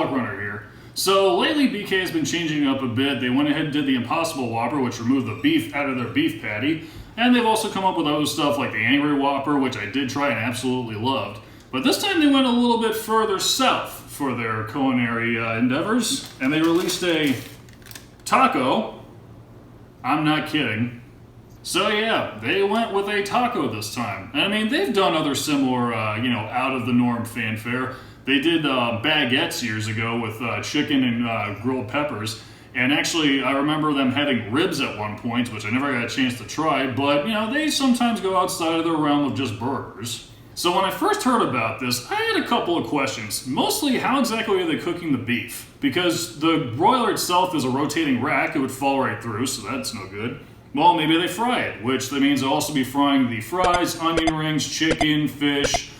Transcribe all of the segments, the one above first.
Sidewalk Runner here. So lately BK has been changing up a bit. They went ahead and did the Impossible Whopper, which removed the beef out of their beef patty. And they've also come up with other stuff like the Angry Whopper, which I did try and absolutely loved. But this time they went a little bit further south for their culinary endeavors. And they released a taco. I'm not kidding. So yeah, they went with a taco this time. And I mean, they've done other similar, out of the norm fanfare. They did baguettes years ago with chicken and grilled peppers. And actually, I remember them having ribs at one point, which I never got a chance to try. But, they sometimes go outside of the realm of just burgers. So when I first heard about this, I had a couple of questions. Mostly, how exactly are they cooking the beef? Because the broiler itself is a rotating rack. It would fall right through, so that's no good. Well, maybe they fry it, which that means they'll also be frying the fries, onion rings, chicken, fish,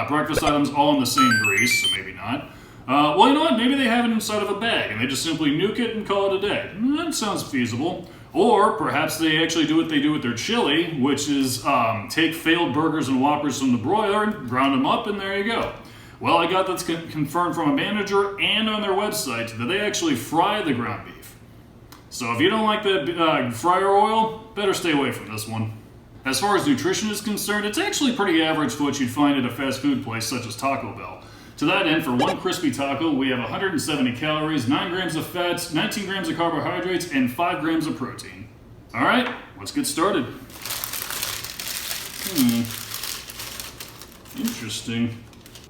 breakfast items all in the same grease, so maybe not. Well, you know what? Maybe they have it inside of a bag and they just simply nuke it and call it a day. That sounds feasible. Or perhaps they actually do what they do with their chili, which is take failed burgers and Whoppers from the broiler and ground them up, and there you go. Well, I got that's confirmed from a manager and on their website that they actually fry the ground beef. So if you don't like that fryer oil, better stay away from this one. As far as nutrition is concerned, it's actually pretty average for what you'd find at a fast food place such as Taco Bell. To that end, for one crispy taco, we have 170 calories, 9 grams of fats, 19 grams of carbohydrates, and 5 grams of protein. All right, let's get started. Interesting.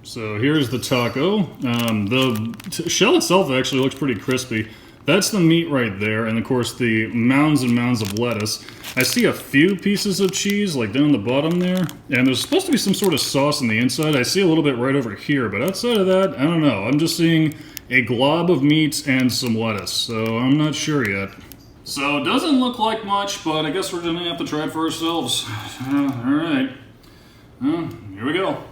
So here's the taco. The shell itself actually looks pretty crispy. That's the meat right there, and of course the mounds and mounds of lettuce. I see a few pieces of cheese like down the bottom there, and there's supposed to be some sort of sauce on the inside. I see a little bit right over here, but outside of that, I don't know. I'm just seeing a glob of meat and some lettuce, so I'm not sure yet. So it doesn't look like much, but I guess we're gonna have to try it for ourselves. All right, here we go.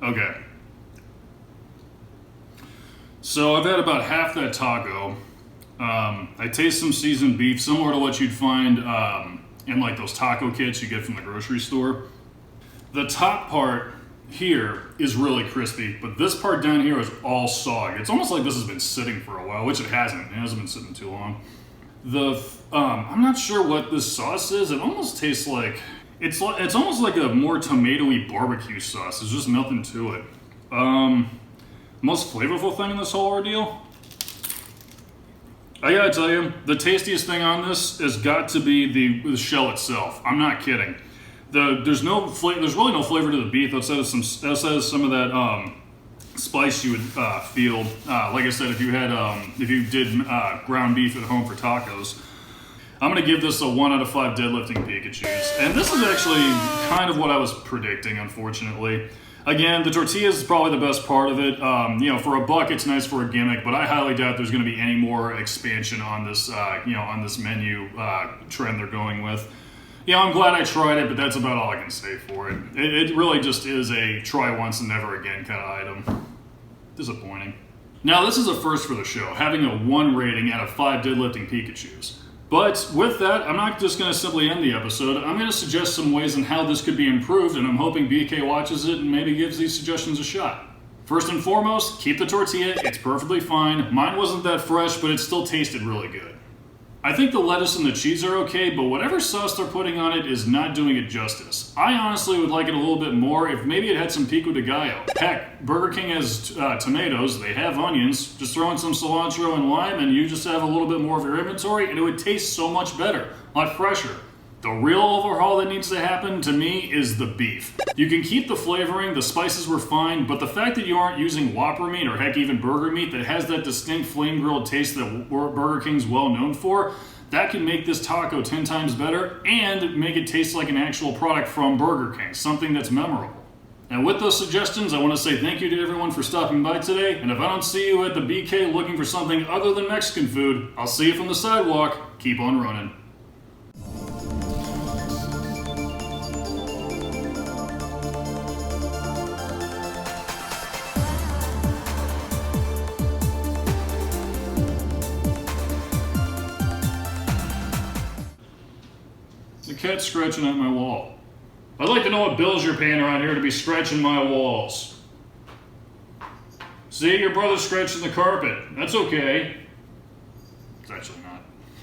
Okay. So I've had about half that taco. I taste some seasoned beef, similar to what you'd find in like those taco kits you get from the grocery store. The top part here is really crispy, but this part down here is all soggy. It's almost like this has been sitting for a while, which it hasn't. It hasn't been sitting too long. I'm not sure what this sauce is. It almost tastes like it's almost like a more tomatoey barbecue sauce. There's just nothing to it. Most flavorful thing in this whole ordeal, I gotta tell you, the tastiest thing on this has got to be the shell itself. I'm not kidding. There's really no flavor to the beef outside of some of that spice you would feel. Like I said, if you did ground beef at home for tacos. I'm going to give this a 1 out of 5 deadlifting Pikachus. And this is actually kind of what I was predicting, unfortunately. Again, the tortilla is probably the best part of it. For a buck, it's nice for a gimmick, but I highly doubt there's going to be any more expansion on this, on this menu trend they're going with. I'm glad I tried it, but that's about all I can say for it. It really just is a try once and never again kind of item. Disappointing. Now, this is a first for the show, having a 1 rating out of 5 deadlifting Pikachus. But with that, I'm not just going to simply end the episode. I'm going to suggest some ways on how this could be improved, and I'm hoping BK watches it and maybe gives these suggestions a shot. First and foremost, keep the tortilla. It's perfectly fine. Mine wasn't that fresh, but it still tasted really good. I think the lettuce and the cheese are okay, but whatever sauce they're putting on it is not doing it justice. I honestly would like it a little bit more if maybe it had some pico de gallo. Heck, Burger King has tomatoes, they have onions. Just throw in some cilantro and lime and you just have a little bit more of your inventory and it would taste so much better, a lot fresher. The real overhaul that needs to happen, to me, is the beef. You can keep the flavoring, the spices were fine, but the fact that you aren't using Whopper meat, or heck, even burger meat, that has that distinct flame-grilled taste that Burger King's well known for, that can make this taco 10 times better and make it taste like an actual product from Burger King, something that's memorable. And with those suggestions, I want to say thank you to everyone for stopping by today, and if I don't see you at the BK looking for something other than Mexican food, I'll see you from the sidewalk. Keep on running. cat scratching at my wall. I'd like to know what bills you're paying around here to be scratching my walls. See, your brother's scratching the carpet. That's okay. It's actually not.